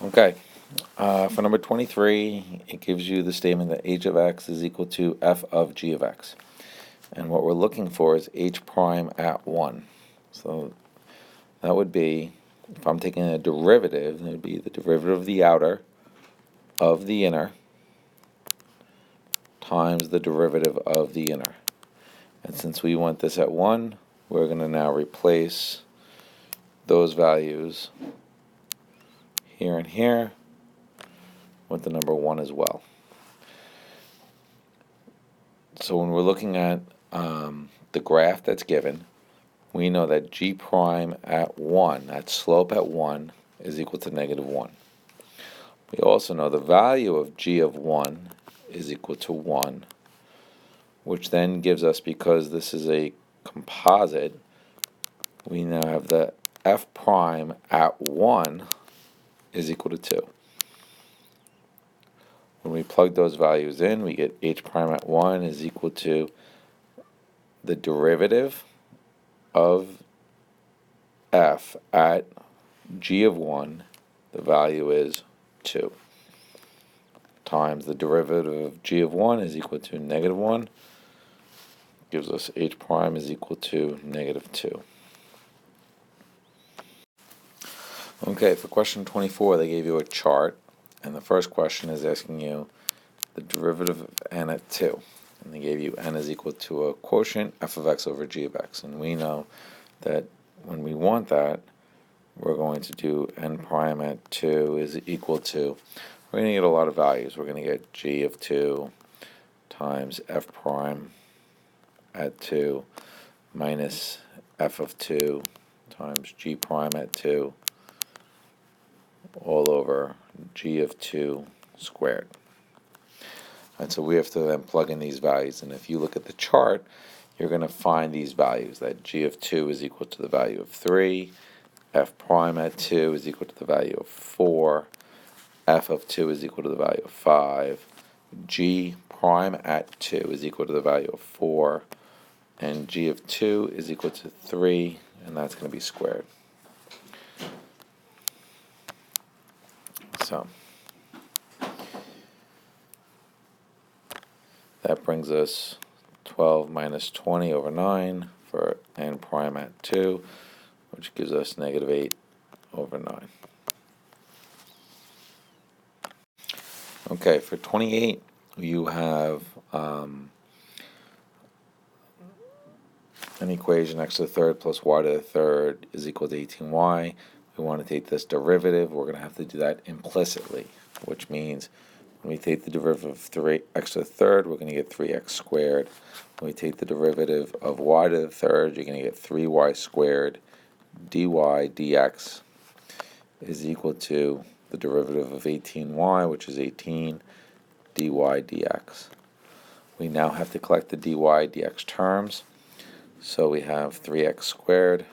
Okay, for number 23, it gives you the statement that h of x is equal to f of g of x. And what we're looking for is h prime at 1. So that would be, if I'm taking a derivative, it would be the derivative of the outer of the inner times the derivative of the inner. And since we want this at 1, we're going to now replace those values here and here with the number 1 as well. So when we're looking at the graph that's given, we know that g prime at 1, that slope at 1, is equal to negative 1. We also know the value of g of 1 is equal to 1, which then gives us, because this is a composite, we now have the f prime at 1 is equal to 2. When we plug those values in, we get h prime at 1 is equal to the derivative of f at g of 1, the value is 2, times the derivative of g of 1 is equal to negative 1, gives us h prime is equal to negative 2. Okay, for question 24, they gave you a chart, and the first question is asking you the derivative of n at 2. And they gave you n is equal to a quotient f of x over g of x. And we know that when we want that, we're going to do n prime at 2 is equal to, we're going to get a lot of values. We're going to get g of 2 times f prime at 2 minus f of 2 times g prime at 2 all over g of 2 squared. And so we have to then plug in these values. And if you look at the chart, you're going to find these values, that g of 2 is equal to the value of 3, f prime at 2 is equal to the value of 4, f of 2 is equal to the value of 5, g prime at 2 is equal to the value of 4, and g of 2 is equal to 3, and that's going to be squared. So that brings us 12 minus 20 over 9 for n prime at 2, which gives us negative 8 over 9. Okay, for 28, you have an equation x to the third plus y to the third is equal to 18y. We want to take this derivative. We're going to have to do that implicitly, which means when we take the derivative of 3x to the third, we're going to get 3x squared. When we take the derivative of y to the third, you're going to get 3y squared dy dx is equal to the derivative of 18y, which is 18 dy dx. We now have to collect the dy dx terms. So we have 3x squared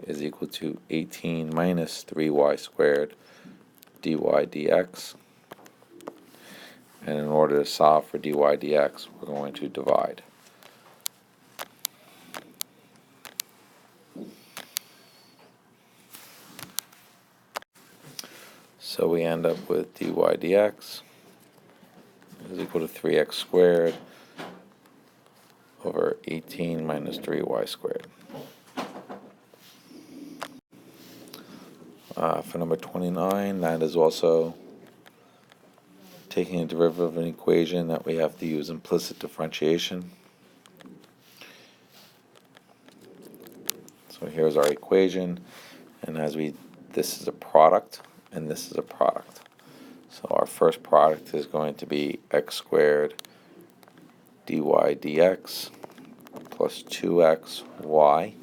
is equal to 18 minus 3y squared dy dx. And in order to solve for dy dx, we're going to divide. So we end up with dy dx is equal to 3x squared over 18 minus 3y squared. For number 29, that is also taking a derivative of an equation that we have to use implicit differentiation. So here's our equation, and this is a product, and this is a product. So our first product is going to be x squared dy dx plus 2xy.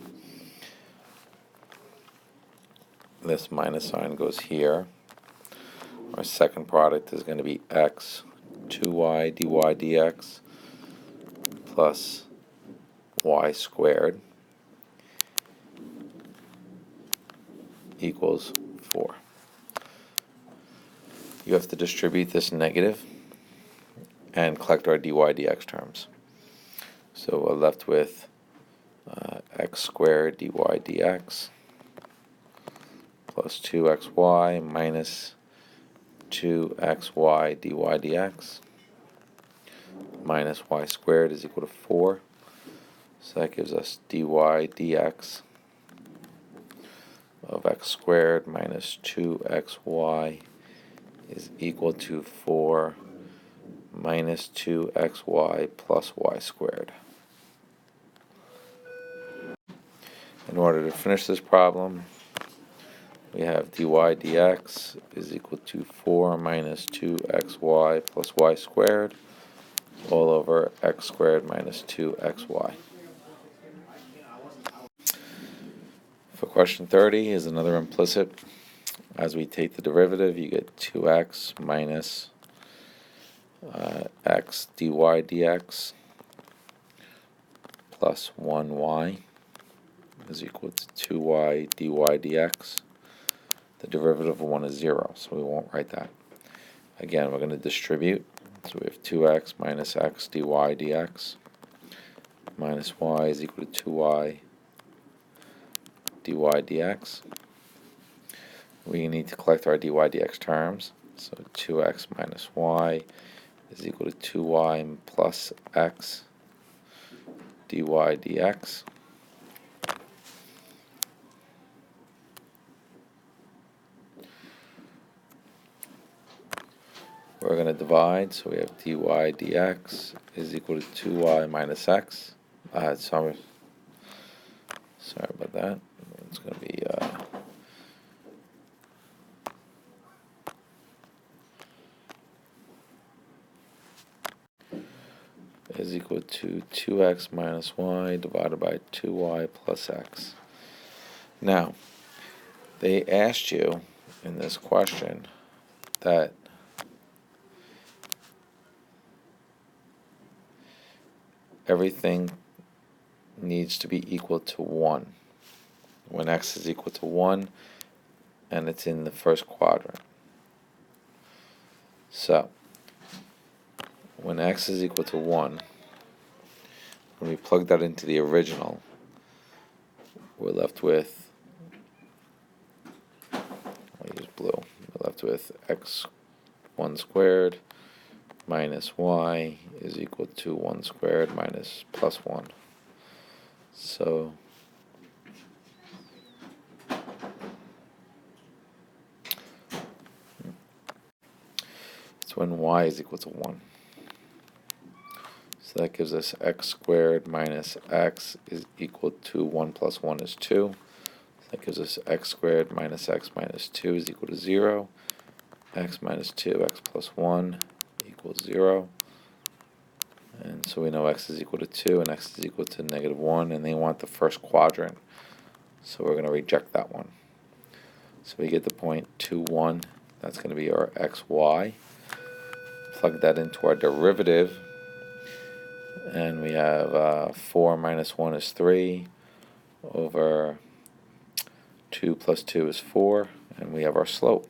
This minus sign goes here. Our second product is going to be x 2y dy dx plus y squared equals 4. You have to distribute this negative and collect our dy dx terms. So we're left with x squared dy dx plus 2xy minus 2xy dy dx minus y squared is equal to 4. So that gives us dy dx of x squared minus 2xy is equal to 4 minus 2xy plus y squared. In order to finish this problem, we have dy dx is equal to 4 minus 2xy plus y squared all over x squared minus 2xy. For question 30 is another implicit. As we take the derivative, you get 2x minus x dy dx plus 1y is equal to 2y dy dx. The derivative of 1 is 0, so we won't write that. Again, we're going to distribute. So we have 2x minus x dy dx minus y is equal to 2y dy dx. We need to collect our dy dx terms. So 2x minus y is equal to 2y plus x dy dx. We're going to divide, so we have dy dx is equal to 2y minus x. Sorry about that. It's going to be is equal to 2x minus y divided by 2y plus x. Now, they asked you in this question that everything needs to be equal to 1 when x is equal to 1 and it's in the first quadrant. So when x is equal to 1, when we plug that into the original, we're left with, I'll use blue, we're left with x1 squared minus y is equal to 1 squared minus plus 1. So it's when y is equal to 1. So that gives us x squared minus x is equal to 1 plus 1 is 2. So that gives us x squared minus x minus 2 is equal to 0. X minus 2, x plus 1 equals 0. And so we know x is equal to 2 and x is equal to negative 1, and they want the first quadrant. So we're going to reject that one. So we get the point 2, 1. That's going to be our xy. Plug that into our derivative. And we have 4 minus 1 is 3 over 2 plus 2 is 4. And we have our slope.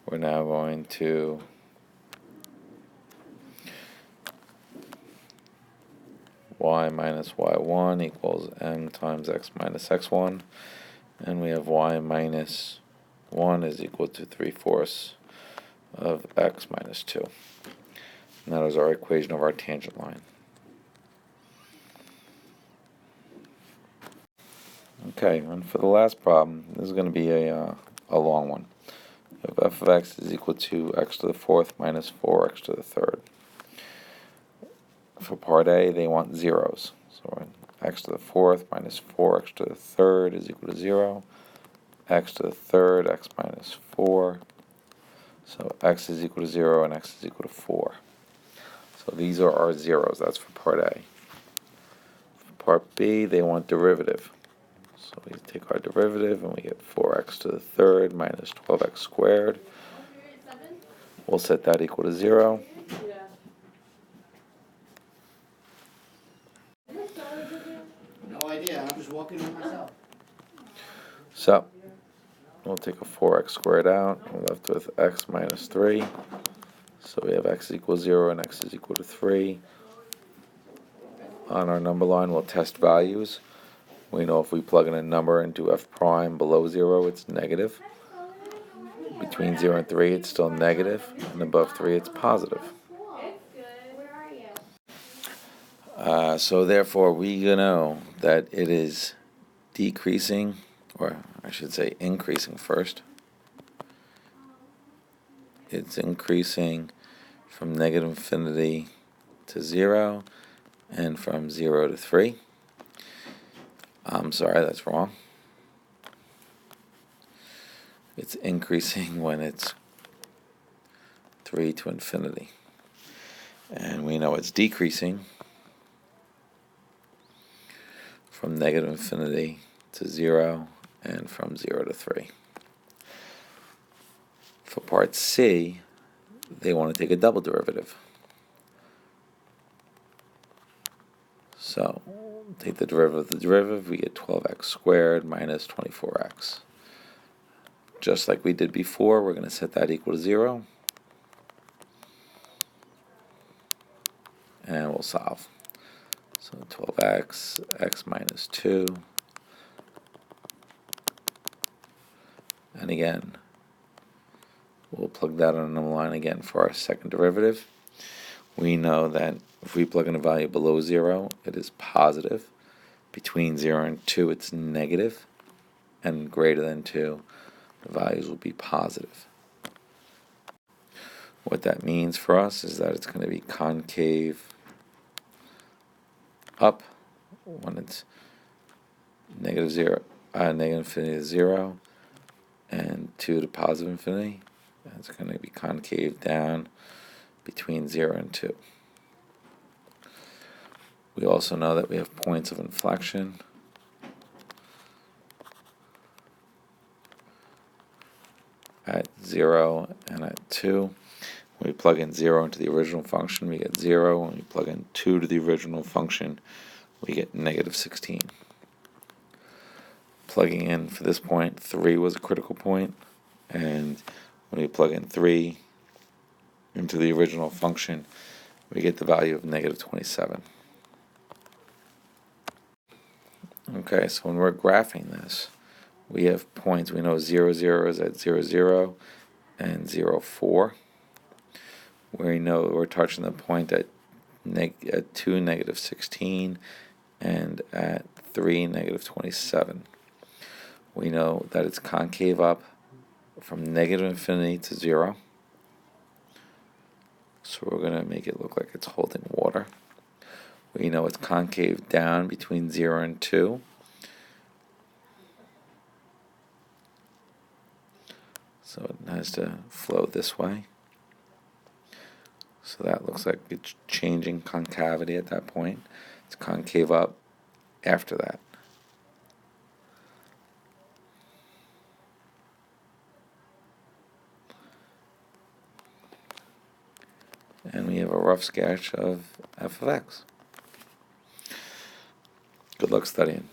We're now going to y minus y1 equals m times x minus x1. And we have y minus 1 is equal to 3/4 of x minus 2. And that is our equation of our tangent line. Okay, and for the last problem, this is going to be a long one. If f of x is equal to x to the 4th minus 4x to the 3rd. For part A, they want zeros. So x to the 4th minus 4x to the 3rd is equal to 0. X to the 3rd, x minus 4. So x is equal to 0 and x is equal to 4. So these are our zeros. That's for part A. For part B, they want derivative. So we take our derivative and we get 4x to the 3rd minus 12x squared. We'll set that equal to 0. No idea, I'm just walking in myself. So we'll take a 4x squared out. We're left with x minus 3. So we have x equals 0 and x is equal to 3 on our number line, we'll test values. We know if we plug in a number into f prime below 0, it's negative. Between 0 and 3, it's still negative, and above 3, it's positive. So therefore, we know that it is decreasing, or I should say increasing first. It's increasing from negative infinity to 0, and from 0 to 3. I'm sorry, that's wrong. It's increasing when it's 3 to infinity. And we know it's decreasing from negative infinity to 0 and from 0 to 3. For part C, they want to take a double derivative. So, take the derivative of the derivative, we get 12x squared minus 24x. Just like we did before, we're going to set that equal to 0. And we'll solve. So 12x, x minus 2. And again, we'll plug that on the line again for our second derivative. We know that if we plug in a value below 0, it is positive. Between 0 and 2, it's negative. And greater than 2, the values will be positive. What that means for us is that it's going to be concave up when it's negative infinity to 0, and 2 to positive infinity. And it's going to be concave down between 0 and 2. We also know that we have points of inflection. At 0 and at 2. When we plug in 0 into the original function, we get 0. When we plug in 2 to the original function, we get negative 16. Plugging in for this point, 3 was a critical point, and when we plug in 3 into the original function, we get the value of negative 27. Okay, so when we're graphing this, we have points. We know 0, 0 is at 0, 0, and 0, 4. We know we're touching the point at 2, negative 16, and at 3, negative 27. We know that it's concave up from negative infinity to 0. So we're going to make it look like it's holding water. We know it's concave down between 0 and 2. So it has to flow this way. So that looks like it's changing concavity at that point. It's concave up after that. And we have a rough sketch of f of x. Good luck studying.